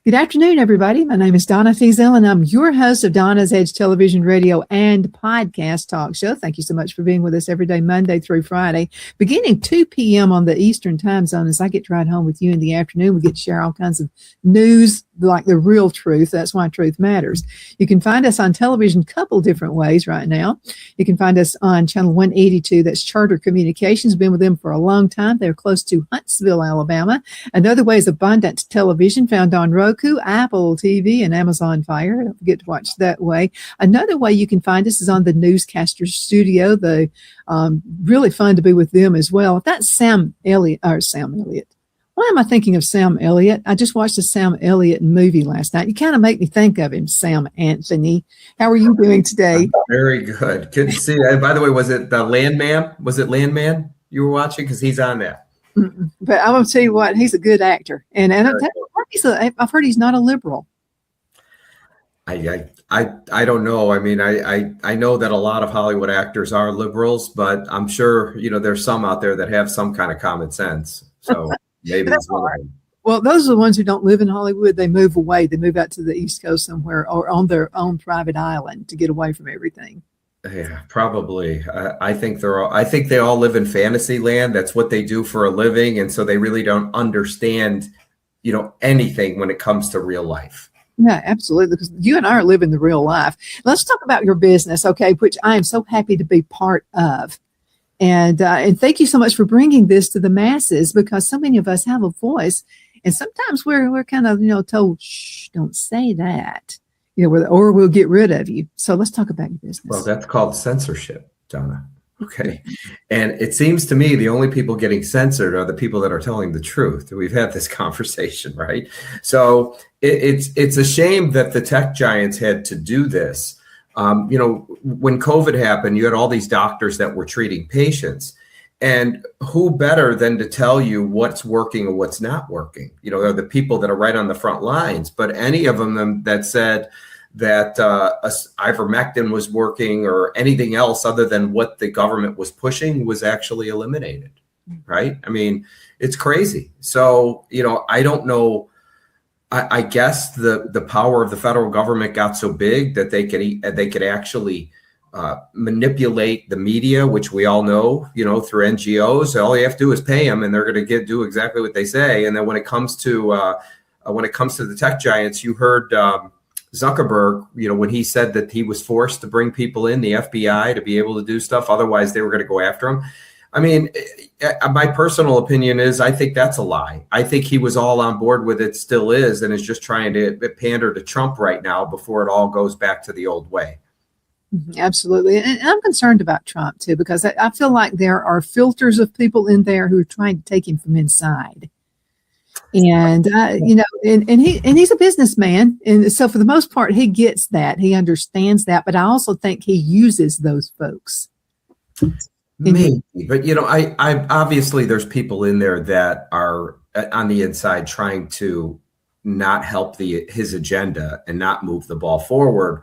Good afternoon, everybody. My name is Donna Feazell, and I'm your host of Donna's Edge Television, Radio, and Podcast Talk Show. Thank you so much for being with us every day, Monday through Friday, beginning 2 p.m. on the Eastern Time Zone. As I get to ride home with you in the afternoon, we get to share all kinds of news, like the real truth. That's why truth matters. You can find us on television a couple different ways right now. You can find us on Channel 182. That's Charter Communications. Been with them for a long time. They're close to Huntsville, Alabama. Another way is Abundant Television, found on Roku, Apple TV, and Amazon Fire. Don't forget to watch that way. Another way you can find us is on the Newscaster Studio. The really fun to be with them as well. That's Sam Elliott. Why am I thinking of Sam Elliott? I just watched a Sam Elliott movie last night. You kind of make me think of him, Sam Anthony. How are you doing today? Very good. Good to see you. And by the way, was it the Landman? Was it Landman you were watching? Because he's on that. But I'm going to tell you what, he's a good actor. And I've heard he's not a liberal. I don't know. I mean, I know that a lot of Hollywood actors are liberals, but I'm sure, there's some out there that have some kind of common sense. So maybe it's one of them. Well, those are the ones who don't live in Hollywood. They move away. They move out to the East Coast somewhere or on their own private island to get away from everything. Yeah, probably. I think they all live in fantasy land. That's what they do for a living. And so they really don't understand, anything when it comes to real life. Yeah, absolutely. Because you and I are living the real life. Let's talk about your business, okay, which I am so happy to be part of. And thank you so much for bringing this to the masses, because so many of us have a voice, and sometimes we're kind of told, shh, don't say that, or we'll get rid of you. So let's talk about your business. Well, that's called censorship, Donna. Okay, and it seems to me the only people getting censored are the people that are telling the truth. We've had this conversation, right? So it's a shame that the tech giants had to do this. When COVID happened, you had all these doctors that were treating patients, and who better than to tell you what's working and what's not working? They're the people that are right on the front lines. But any of them that said that ivermectin was working or anything else other than what the government was pushing was actually eliminated, right? I mean, it's crazy. So, I don't know. I guess the power of the federal government got so big that they could actually manipulate the media, which we all know, through NGOs. All you have to do is pay them, and they're going to do exactly what they say. And then when it comes to the tech giants, you heard Zuckerberg, when he said that he was forced to bring people in, the FBI, to be able to do stuff. Otherwise, they were going to go after him. I mean, my personal opinion is I think that's a lie. I think he was all on board with it, still is, and is just trying to pander to Trump right now before it all goes back to the old way. Absolutely. And I'm concerned about Trump, too, because I feel like there are filters of people in there who are trying to take him from inside. And, and he's a businessman. And so for the most part, he gets that. He understands that. But I also think he uses those folks. Maybe, but I obviously there's people in there that are on the inside trying to not help his agenda and not move the ball forward.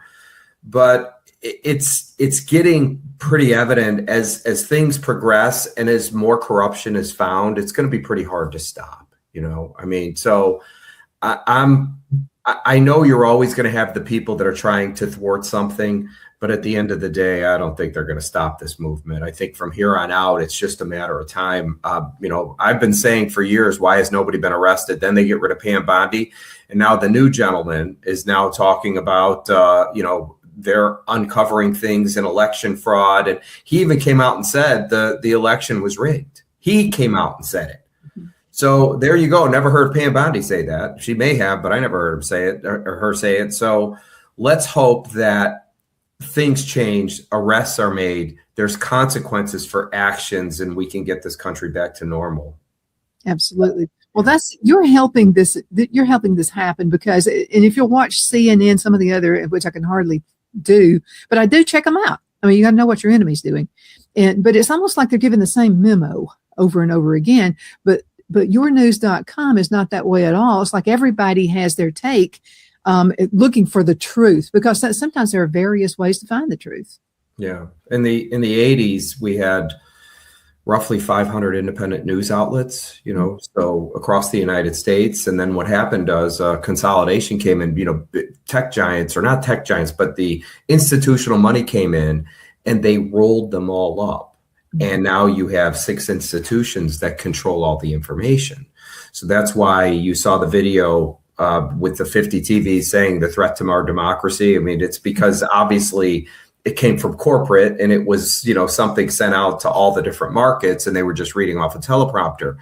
But it's getting pretty evident as things progress and as more corruption is found, it's going to be pretty hard to stop. I mean, so I know you're always going to have the people that are trying to thwart something. But at the end of the day, I don't think they're going to stop this movement. I think from here on out, it's just a matter of time. I've been saying for years, why has nobody been arrested? Then they get rid of Pam Bondi. And now the new gentleman is now talking about, they're uncovering things in election fraud. And he even came out and said the election was rigged. He came out and said it. So there you go. Never heard Pam Bondi say that. She may have, but I never heard him say it or her say it. So let's hope that things change, arrests are made, there's consequences for actions, and we can get this country back to normal. Absolutely. Well, you're helping this happen because, and if you'll watch CNN, some of the other, which I can hardly do, but I do check them out. I mean, you got to know what your enemy's doing. But it's almost like they're giving the same memo over and over again. But yournews.com is not that way at all. It's like everybody has their take, looking for the truth, because sometimes there are various ways to find the truth. Yeah. In the 80s, we had roughly 500 independent news outlets, so across the United States. And then what happened was consolidation came in, tech giants, or not tech giants, but the institutional money came in and they rolled them all up. And now you have 6 institutions that control all the information. So that's why you saw the video with the 50 TVs saying the threat to our democracy. I mean, it's because obviously it came from corporate, and it was, something sent out to all the different markets, and they were just reading off a teleprompter.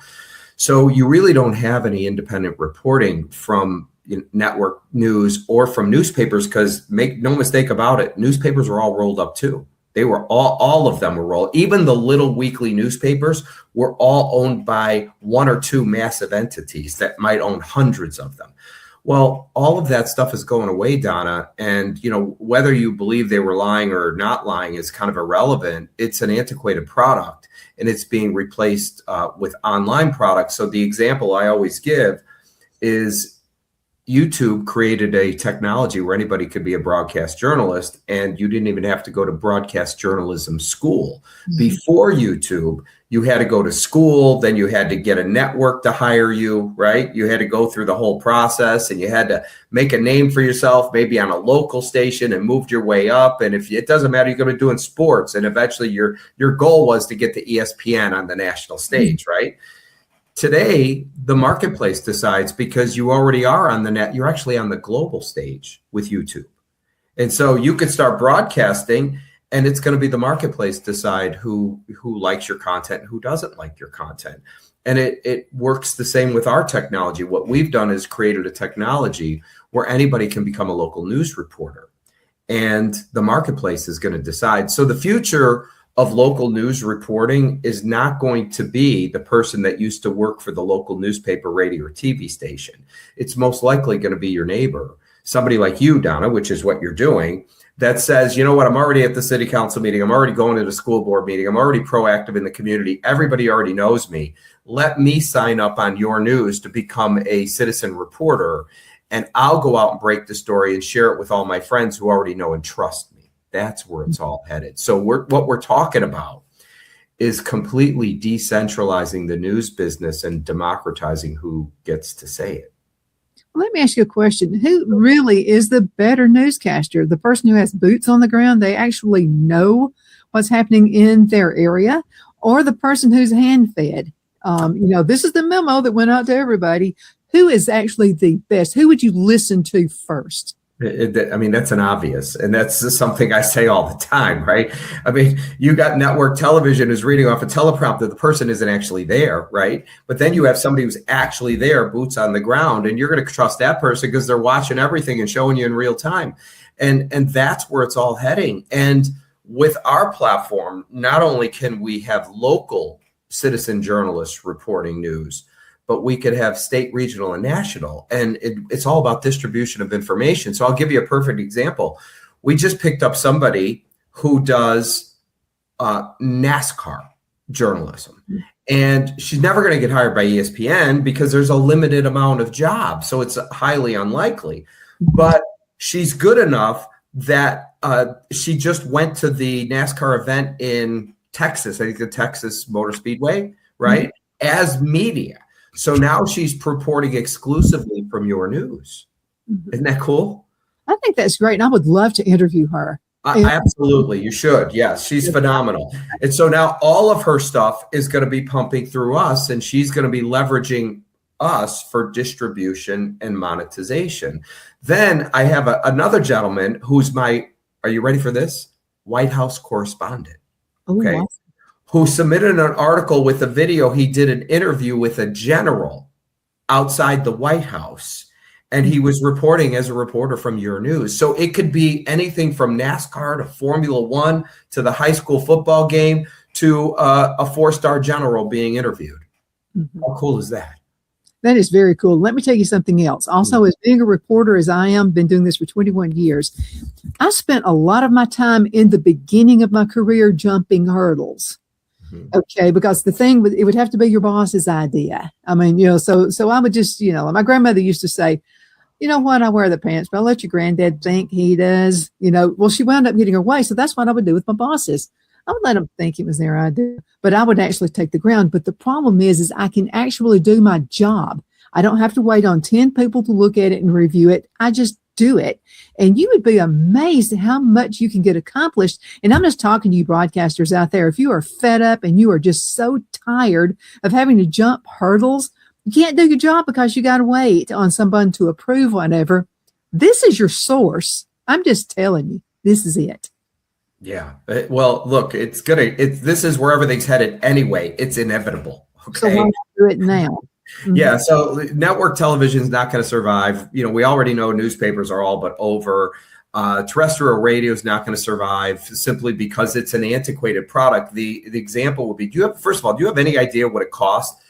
So you really don't have any independent reporting from network news or from newspapers, because make no mistake about it, newspapers were all rolled up too. They were all of them were rolled. Even the little weekly newspapers were all owned by 1 or 2 massive entities that might own hundreds of them. Well, all of that stuff is going away, Donna. And, whether you believe they were lying or not lying is kind of irrelevant. It's an antiquated product, and it's being replaced with online products. So the example I always give is YouTube created a technology where anybody could be a broadcast journalist, and you didn't even have to go to broadcast journalism school. Before YouTube, you had to go to school, then you had to get a network to hire you, right? You had to go through the whole process, and you had to make a name for yourself, maybe on a local station, and moved your way up. And if it doesn't matter, you're going to do in sports. And eventually your goal was to get to ESPN on the national stage, right? Today, the marketplace decides, because you already are on the net, you're actually on the global stage with YouTube. And so you could start broadcasting, and it's going to be the marketplace decide who likes your content and who doesn't like your content. And it works the same with our technology. What we've done is created a technology where anybody can become a local news reporter, and the marketplace is going to decide. So the future of local news reporting is not going to be the person that used to work for the local newspaper, radio, or TV station. It's most likely going to be your neighbor, somebody like you, Donna, which is what you're doing, that says, you know what, I'm already at the city council meeting. I'm already going to the school board meeting. I'm already proactive in the community. Everybody already knows me. Let me sign up on Your News to become a citizen reporter, and I'll go out and break the story and share it with all my friends who already know and trust me. That's where it's all headed. So what we're talking about is completely decentralizing the news business and democratizing who gets to say it. Let me ask you a question. Who really is the better newscaster? The person who has boots on the ground, they actually know what's happening in their area, or the person who's hand-fed? This is the memo that went out to everybody. Who is actually the best? Who would you listen to first? That's an obvious, and that's just something I say all the time, right? I mean, you got network television who's reading off a teleprompter. The person isn't actually there, right? But then you have somebody who's actually there, boots on the ground, and you're going to trust that person because they're watching everything and showing you in real time. And that's where it's all heading. And with our platform, not only can we have local citizen journalists reporting news, but we could have state, regional, and national. And it's all about distribution of information. So I'll give you a perfect example. We just picked up somebody who does NASCAR journalism. And she's never going to get hired by ESPN because there's a limited amount of jobs. So it's highly unlikely. But she's good enough that she just went to the NASCAR event in Texas, I think the Texas Motor Speedway, right? As media. So now she's reporting exclusively from Your News. Isn't that cool? I think that's great. And I would love to interview her. Absolutely. You should. Yes, she's phenomenal. And so now all of her stuff is going to be pumping through us, and she's going to be leveraging us for distribution and monetization. Then I have another gentleman who's are you ready for this? White House correspondent. Okay. Wow. Who submitted an article with a video. He did an interview with a general outside the White House, and he was reporting as a reporter from Your News. So it could be anything from NASCAR to Formula One to the high school football game to a 4-star general being interviewed. How cool is that? That is very cool. Let me tell you something else. Also, as being a reporter as I am, been doing this for 21 years, I spent a lot of my time in the beginning of my career jumping hurdles. Okay, because the thing it would have to be your boss's idea. I mean, so I would just, my grandmother used to say, you know what, I wear the pants, but I'll let your granddad think he does. Well, she wound up getting her way. So that's what I would do with my bosses. I would let them think it was their idea, but I would actually take the ground. But the problem is I can actually do my job. I don't have to wait on 10 people to look at it and review it. I just do it. And you would be amazed at how much you can get accomplished. And I'm just talking to you broadcasters out there. If you are fed up and you are just so tired of having to jump hurdles, you can't do your job because you got to wait on someone to approve whatever. This is your source. I'm just telling you, this is it. Yeah. Well, look, this is where everything's headed anyway. It's inevitable. Okay. So why not do it now? Mm-hmm. Yeah. So network television is not going to survive. We already know newspapers are all but over. Terrestrial radio is not going to survive simply because it's an antiquated product. The example would be, first of all, do you have any idea what it costs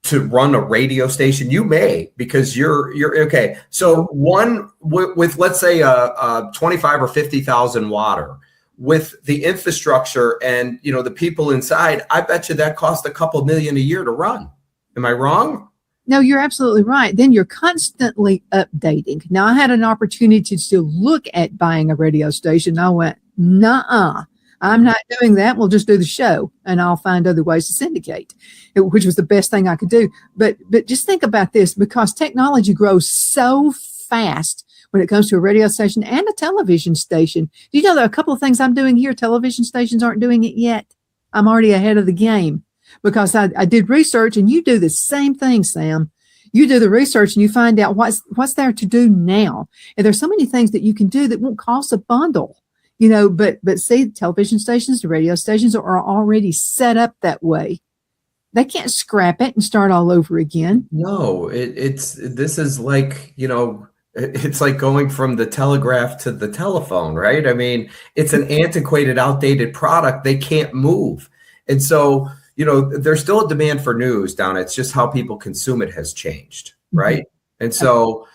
to run a radio station? You may, because you're okay. So one with let's say a 25 or 50,000 watter, with the infrastructure and the people inside, I bet you that costs a couple million a year to run. Am I wrong? No, you're absolutely right. Then you're constantly updating. Now, I had an opportunity to look at buying a radio station. I went, nuh-uh. I'm not doing that. We'll just do the show and I'll find other ways to syndicate, which was the best thing I could do. But just think about this, because technology grows so fast when it comes to a radio station and a television station. Do you know there are a couple of things I'm doing here? Television stations aren't doing it yet. I'm already ahead of the game because I did research, and you do the same thing, Sam. You do the research and you find out what's there to do now. And there's so many things that you can do that won't cost a bundle. But see, television stations, the radio stations are already set up that way. They can't scrap it and start all over again. No, this is like, it's like going from the telegraph to the telephone, right? I mean, it's an antiquated, outdated product. They can't move. And so, there's still a demand for news, Donna. It's just how people consume it has changed, right? And so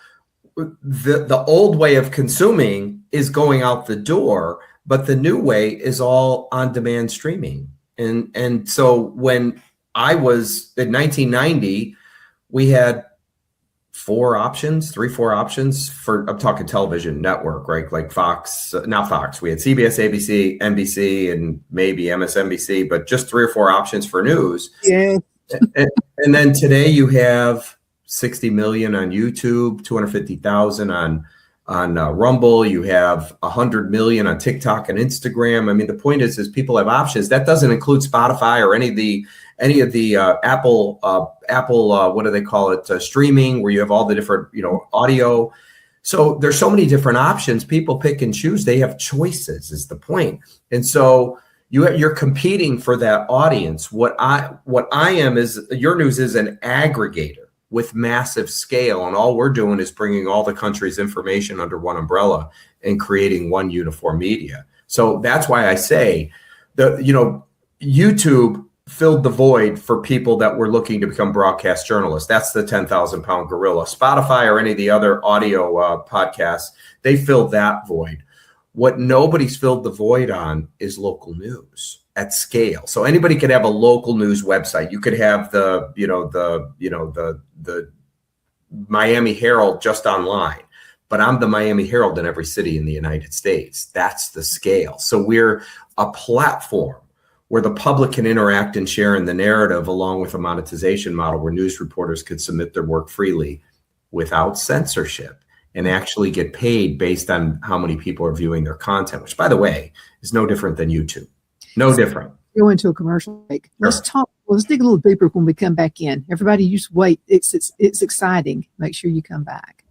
the old way of consuming is going out the door, but the new way is all on-demand streaming. And so when I was in 1990, we had 4 options for, I'm talking television network, right? Like Fox, not Fox. We had CBS, ABC, NBC, and maybe MSNBC, but just 3 or 4 options for news. Yeah. And then today you have 60 million on YouTube, 250,000 on Rumble. You have 100 million on TikTok and Instagram. I mean, the point is people have options. That doesn't include Spotify or any of the Apple, what do they call it? Streaming, where you have all the different, audio. So there's so many different options. People pick and choose. They have choices is the point. And so you're competing for that audience. What I am is yourNews is an aggregator with massive scale. And all we're doing is bringing all the country's information under one umbrella and creating one uniform media. So that's why I say YouTube filled the void for people that were looking to become broadcast journalists. That's the 10,000 pound gorilla. Spotify or any of the other audio podcasts, they filled that void. What nobody's filled the void on is local news at scale. So anybody could have a local news website. You could have the Miami Herald just online, but I'm the Miami Herald in every city in the United States. That's the scale. So we're a platform where the public can interact and share in the narrative, along with a monetization model where news reporters could submit their work freely without censorship and actually get paid based on how many people are viewing their content, which, by the way, is no different than YouTube. No different. Go into a commercial break. Let's talk. Let's dig a little deeper when we come back in. Everybody just wait. It's exciting. Make sure you come back.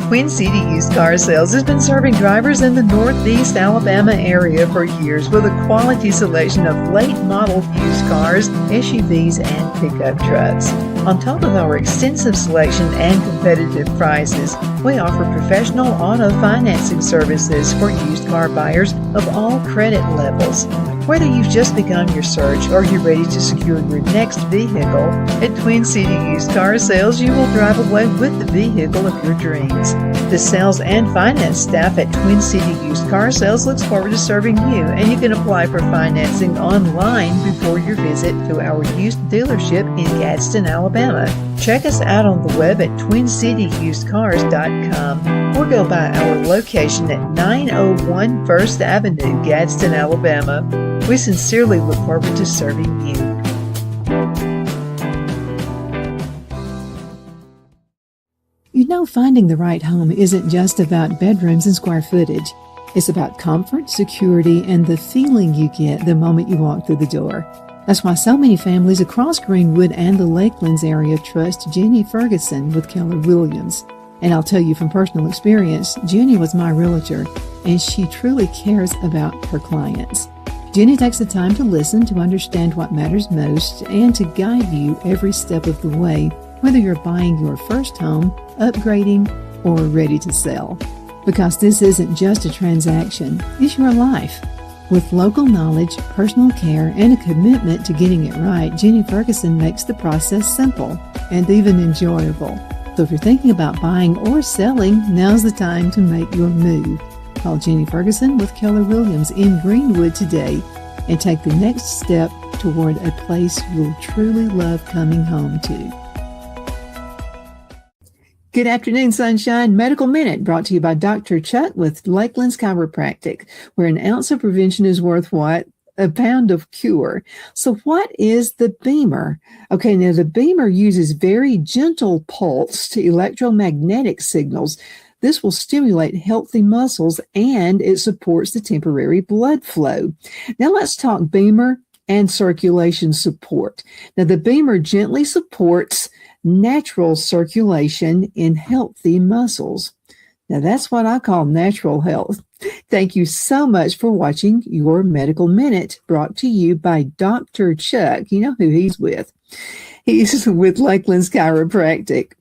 Queen City Used Car Sales has been serving drivers in the Northeast Alabama area for years with a quality selection of late model used cars, SUVs, and pickup trucks. On top of our extensive selection and competitive prices, we offer professional auto financing services for used car buyers of all credit levels. Whether you've just begun your search or you're ready to secure your next vehicle, at Twin City Used Car Sales, you will drive away with the vehicle of your dreams. The sales and finance staff at Twin City Used Car Sales looks forward to serving you, and you can apply for financing online before your visit to our used dealership in Gadsden, Alabama. Check us out on the web at twincityusedcars.com or go by our location at 901 First Avenue, Gadsden, Alabama. We sincerely look forward to serving you. You know, finding the right home isn't just about bedrooms and square footage. It's about comfort, security, and the feeling you get the moment you walk through the door. That's why so many families across Greenwood and the Lakelands area trust Jenny Ferguson with Keller Williams. And I'll tell you from personal experience, Jenny was my realtor, and she truly cares about her clients. Jenny takes the time to listen, to understand what matters most, and to guide you every step of the way, whether you're buying your first home, upgrading, or ready to sell. Because this isn't just a transaction, it's your life. With local knowledge, personal care, and a commitment to getting it right, Jenny Ferguson makes the process simple and even enjoyable. So if you're thinking about buying or selling, now's the time to make your move. Call Jenny Ferguson with Keller Williams in Greenwood today and take the next step toward a place you'll truly love coming home to. Good afternoon, Sunshine. Medical Minute brought to you by Dr. Chuck with Lakelands Chiropractic, where an ounce of prevention is worth what? A pound of cure. So what is the Beamer? Okay, now the Beamer uses very gentle pulse to electromagnetic signals. This will stimulate healthy muscles and it supports the temporary blood flow. Now let's talk Beamer and circulation support. Now the Beamer gently supports natural circulation in healthy muscles. Now that's what I call natural health. Thank you so much for watching Your Medical Minute, brought to you by Dr. Chuck. You know who he's with. He's with Lakelands Chiropractic,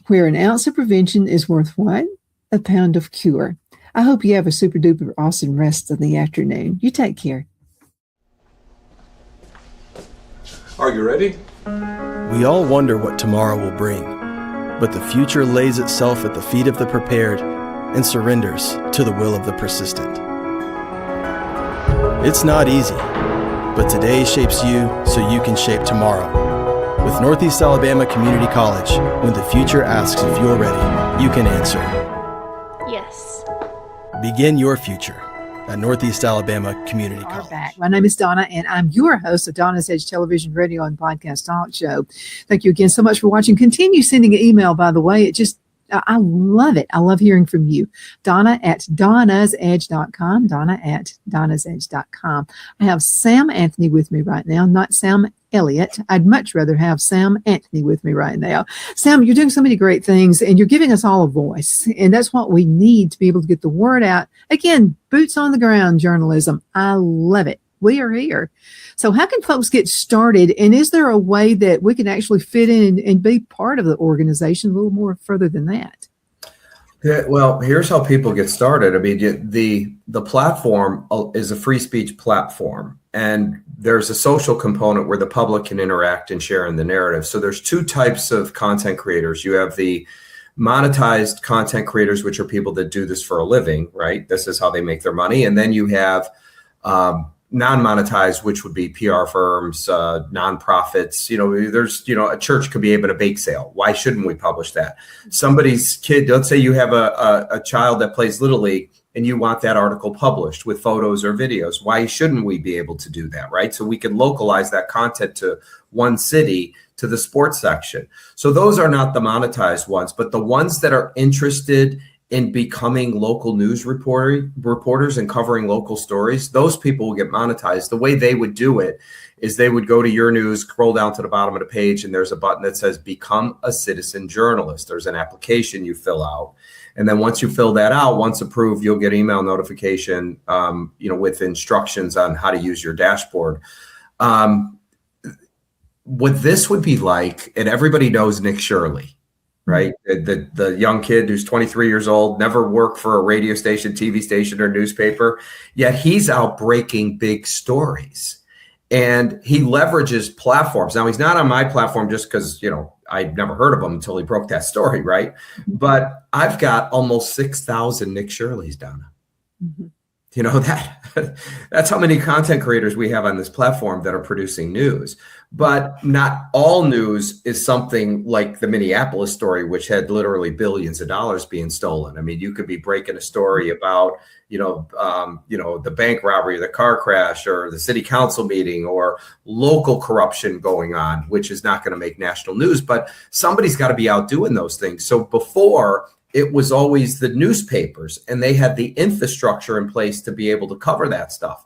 where an ounce of prevention is worth what? A pound of cure. I hope you have a super duper awesome rest of the afternoon. You take care. Are you ready? We all wonder what tomorrow will bring, but the future lays itself at the feet of the prepared and surrenders to the will of the persistent. It's not easy, but today shapes you so you can shape tomorrow. With Northeast Alabama Community College, when the future asks if you're ready, you can answer yes. Begin your future at Northeast Alabama Community College. We're back. My name is Donna, and I'm your host of Donna's Edge Television, Radio, and Podcast Talk Show. Thank you again so much for watching. Continue sending an email, by the way. I love it. I love hearing from you. Donna at donnasedge.com. Donna at donnasedge.com. I have Sam Anthony with me right now, not Sam Elliott. I'd much rather have Sam Anthony with me right now. Sam, you're doing so many great things, and you're giving us all a voice, and that's what we need to be able to get the word out. Again, boots on the ground journalism. I love it. We are here. So how can folks get started? And is there a way that we can actually fit in and be part of the organization a little more further than that? Yeah, well, here's how people get started. I mean, the platform is a free speech platform, and there's a social component where the public can interact and share in the narrative. So there's two types of content creators. You have the monetized content creators, which are people that do this for a living, right? This is how they make their money. And then you have non-monetized, which would be PR firms, nonprofits. There's, a church could be able to bake sale. Why shouldn't we publish that? Somebody's kid, let's say you have a child that plays Little League and you want that article published with photos or videos. Why shouldn't we be able to do that, right? So we can localize that content to one city, to the sports section. So those are not the monetized ones, but the ones that are interested in becoming local news reporters and covering local stories, those people will get monetized. The way they would do it is they would go to yourNews, scroll down to the bottom of the page, and there's a button that says Become a Citizen Journalist. There's an application you fill out. And then once you fill that out, once approved, you'll get email notification, with instructions on how to use your dashboard. What this would be like, and everybody knows Nick Shirley, right? The young kid who's 23 years old, never worked for a radio station, TV station, or newspaper, yet he's out breaking big stories. And he leverages platforms. Now, he's not on my platform just because, I'd never heard of him until he broke that story, right? But I've got almost 6,000 Nick Shirleys, Donna. Mm-hmm. That's how many content creators we have on this platform that are producing news. But not all news is something like the Minneapolis story, which had literally billions of dollars being stolen. I mean, you could be breaking a story about, the bank robbery, the car crash, or the city council meeting, or local corruption going on, which is not going to make national news. But somebody's got to be out doing those things. So before, it was always the newspapers, and they had the infrastructure in place to be able to cover that stuff.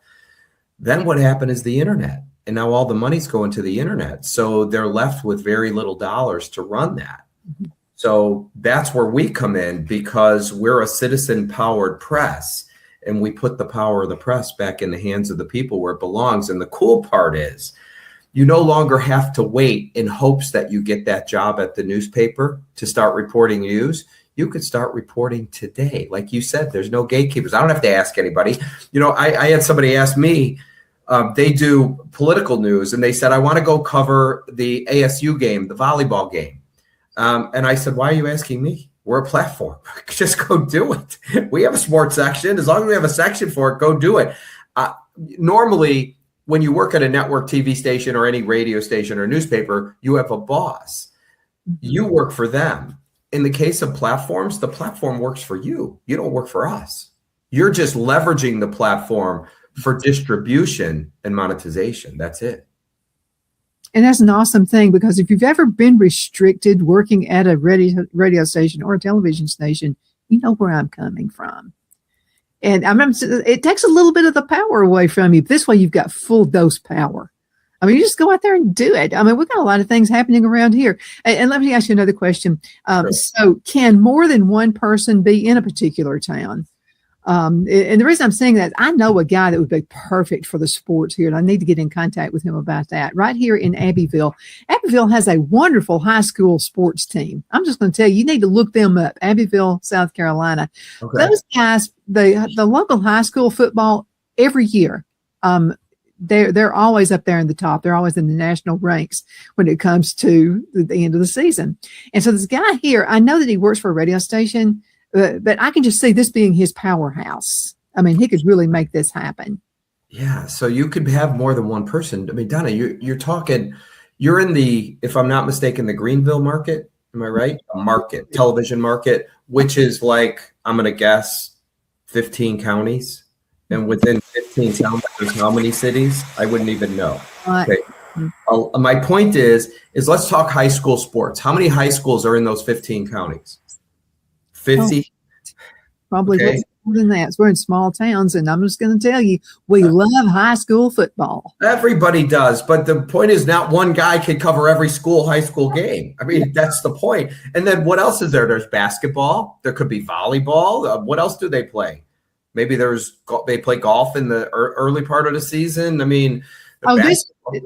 Then what happened is the internet, and now all the money's going to the internet. So they're left with very little dollars to run that. Mm-hmm. So that's where we come in, because we're a citizen-powered press, and we put the power of the press back in the hands of the people where it belongs. And the cool part is, you no longer have to wait in hopes that you get that job at the newspaper to start reporting news. You could start reporting today. Like you said, there's no gatekeepers. I don't have to ask anybody. I had somebody ask me, they do political news, and they said, I want to go cover the ASU game, the volleyball game. And I said, why are you asking me? We're a platform. Just go do it. We have a sports section. As long as we have a section for it, go do it. Normally, when you work at a network TV station or any radio station or newspaper, you have a boss. You work for them. In the case of platforms, the platform works for you. You don't work for us. You're just leveraging the platform for distribution and monetization. That's it. And that's an awesome thing, because if you've ever been restricted working at a radio station or a television station, you know where I'm coming from. And I remember it takes a little bit of the power away from you. This way, you've got full dose power. I mean, you just go out there and do it. I mean, we've got a lot of things happening around here. And let me ask you another question. Sure. So can more than one person be in a particular town? And the reason I'm saying that, I know a guy that would be perfect for the sports here, and I need to get in contact with him about that. Right here in Abbeville. Abbeville has a wonderful high school sports team. I'm just going to tell you, you need to look them up. Abbeville, South Carolina. Okay. Those guys, the local high school football, every year, they're always up there in the top. They're always in the national ranks when it comes to the end of the season. And so this guy here, I know that he works for a radio station, but I can just see this being his powerhouse. I mean, he could really make this happen. Yeah. So you could have more than one person. I mean, Donna, you're talking, you're in the, if I'm not mistaken, the Greenville market. Am I right? A market, television market, which is like, I'm going to guess 15 counties. And within 15 counties, there's how many cities? I wouldn't even know. Okay. My point is let's talk high school sports. How many high schools are in those 15 counties? 50? Probably less than that. We're in small towns, and I'm just going to tell you, we love high school football. Everybody does, but the point is not one guy can cover every high school game. I mean, that's the point. And then what else is there? There's basketball. There could be volleyball. What else do they play? Maybe they play golf in the early part of the season. I mean,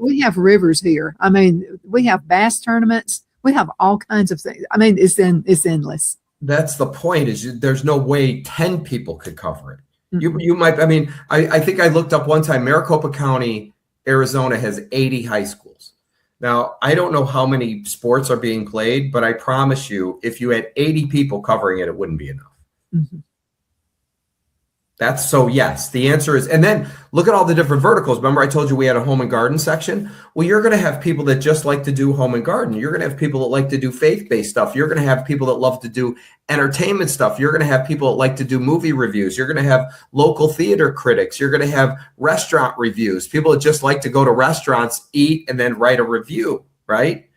we have rivers here. I mean, we have bass tournaments. We have all kinds of things. I mean, it's endless. That's the point, is there's no way 10 people could cover it. Mm-hmm. You might, I mean, I think I looked up one time, Maricopa County, Arizona has 80 high schools. Now, I don't know how many sports are being played, but I promise you, if you had 80 people covering it, it wouldn't be enough. Mm-hmm. Yes, the answer is, and then look at all the different verticals. Remember I told you we had a home and garden section? Well, you're going to have people that just like to do home and garden. You're going to have people that like to do faith-based stuff. You're going to have people that love to do entertainment stuff. You're going to have people that like to do movie reviews. You're going to have local theater critics. You're going to have restaurant reviews. People that just like to go to restaurants, eat, and then write a review, right?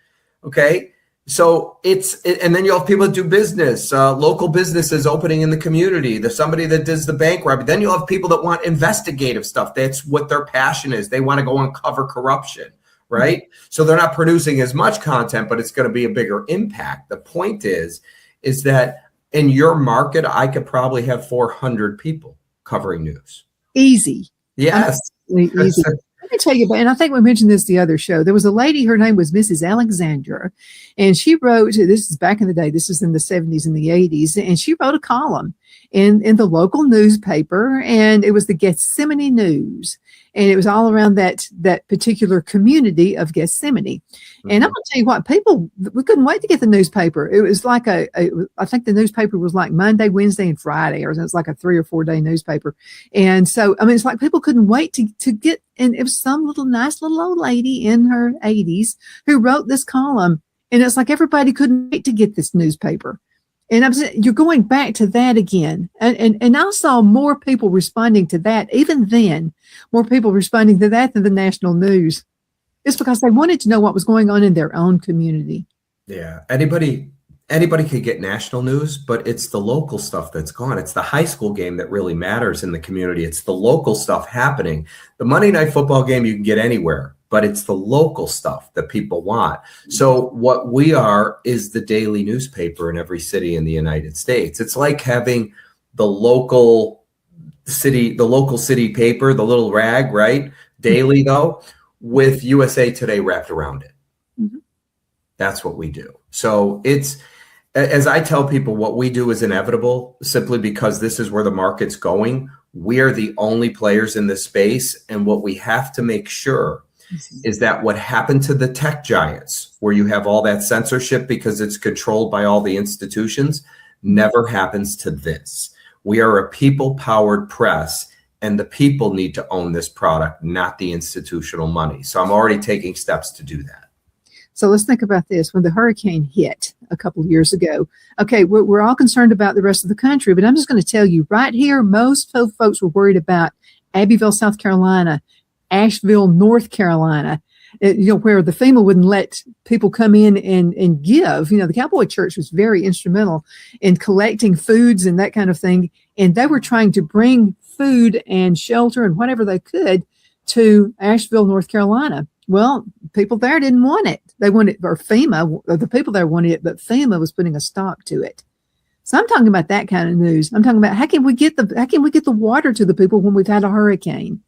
Okay. So and then you have people that do business, local businesses opening in the community. There's somebody that does the bank robbery. Then you'll have people that want investigative stuff. That's what their passion is. They want to go uncover corruption, right? Mm-hmm. So they're not producing as much content, but it's going to be a bigger impact. The point is that in your market, I could probably have 400 people covering news. Easy. Yes. Easy. Let me tell you about, and I think we mentioned this the other show. There was a lady, her name was Mrs. Alexandra, and she wrote, this is back in the day, this is in the 70s and the 80s, and she wrote a column in the local newspaper, and it was the Gethsemane News. And it was all around that particular community of Gethsemane. Mm-hmm. And I'm going to tell you what, we couldn't wait to get the newspaper. It was like I think the newspaper was like Monday, Wednesday, and Friday, or it was like a 3 or 4 day newspaper. And so, I mean, it's like people couldn't wait to get, and it was some nice little old lady in her 80s who wrote this column. And it's like everybody couldn't wait to get this newspaper. And I'm saying, you're going back to that again. And I saw more people responding to that, even then, more people responding to that than the national news. It's because they wanted to know what was going on in their own community. Yeah. Anybody could get national news, but it's the local stuff that's gone. It's the high school game that really matters in the community. It's the local stuff happening. The Monday night football game you can get anywhere, but it's the local stuff that people want. So what we are is the daily newspaper in every city in the United States. It's like having the local city paper, the little rag, right? Daily though, with USA Today wrapped around it. Mm-hmm. That's what we do. So it's, as I tell people, what we do is inevitable simply because this is where the market's going. We are the only players in this space. And what we have to make sure is that what happened to the tech giants, where you have all that censorship because it's controlled by all the institutions, never happens to this. We are a people-powered press, and the people need to own this product, not the institutional money. So I'm already taking steps to do that. So let's think about this. When the hurricane hit a couple of years ago, okay, we're all concerned about the rest of the country, but I'm just going to tell you right here, most folks were worried about Abbeville, South Carolina, Asheville, North Carolina, where the FEMA wouldn't let people come in and give. The Cowboy Church was very instrumental in collecting foods and that kind of thing. And they were trying to bring food and shelter and whatever they could to Asheville, North Carolina. Well, people there didn't want it. They wanted, or FEMA, the people there wanted it, but FEMA was putting a stop to it. So I'm talking about that kind of news. I'm talking about how can we get the water to the people when we've had a hurricane?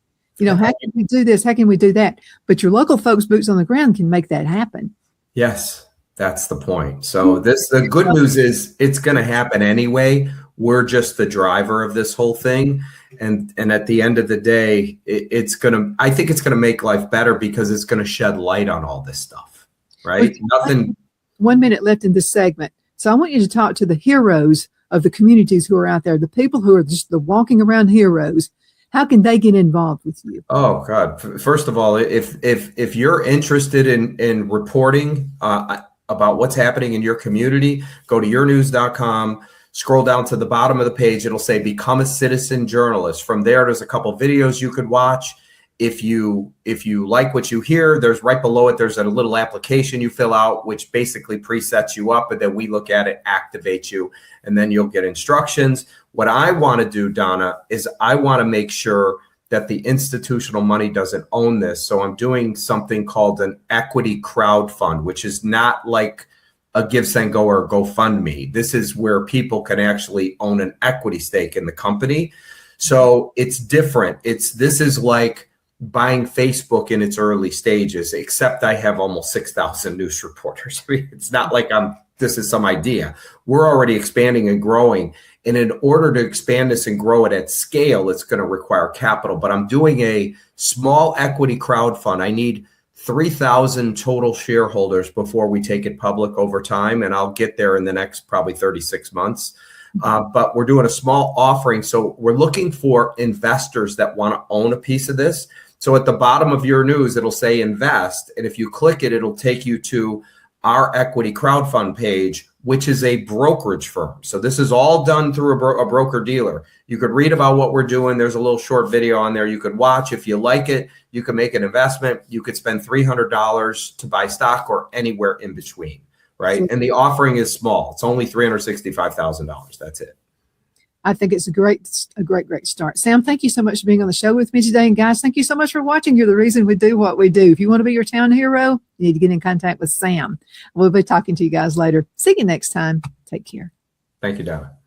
How can we do this? How can we do that? But your local folks, boots on the ground, can make that happen. Yes, that's the point. So the good news is it's going to happen anyway. We're just the driver of this whole thing. And at the end of the day, I think it's going to make life better because it's going to shed light on all this stuff, right? Nothing. 1 minute left in this segment. So I want you to talk to the heroes of the communities who are out there, the people who are just the walking around heroes. How can they get involved with you? Oh, God. First of all, if you're interested in reporting about what's happening in your community, go to yournews.com, scroll down to the bottom of the page. It'll say become a citizen journalist. From there, there's a couple videos you could watch. If you like what you hear, there's right below it, there's a little application you fill out, which basically presets you up, and then we look at it, activate you, and then you'll get instructions. What I want to do, Donna, is I want to make sure that the institutional money doesn't own this. So I'm doing something called an equity crowd fund, which is not like a Give, Send, Go or GoFundMe. This is where people can actually own an equity stake in the company. So it's different. This is like buying Facebook in its early stages, except I have almost 6,000 news reporters. I mean, it's not like this is some idea. We're already expanding and growing. And in order to expand this and grow it at scale, it's going to require capital. But I'm doing a small equity crowd fund. I need 3,000 total shareholders before we take it public over time. And I'll get there in the next probably 36 months. But we're doing a small offering. So we're looking for investors that want to own a piece of this. So at the bottom of your news, it'll say invest. And if you click it, it'll take you to our equity crowdfund page, which is a brokerage firm. So this is all done through a broker dealer. You could read about what we're doing. There's a little short video on there you could watch. If you like it, you can make an investment. You could spend $300 to buy stock or anywhere in between, right? And the offering is small. It's only $365,000. That's it. I think it's a great start. Sam, thank you so much for being on the show with me today. And guys, thank you so much for watching. You're the reason we do what we do. If you want to be your town hero, you need to get in contact with Sam. We'll be talking to you guys later. See you next time. Take care. Thank you, Donna.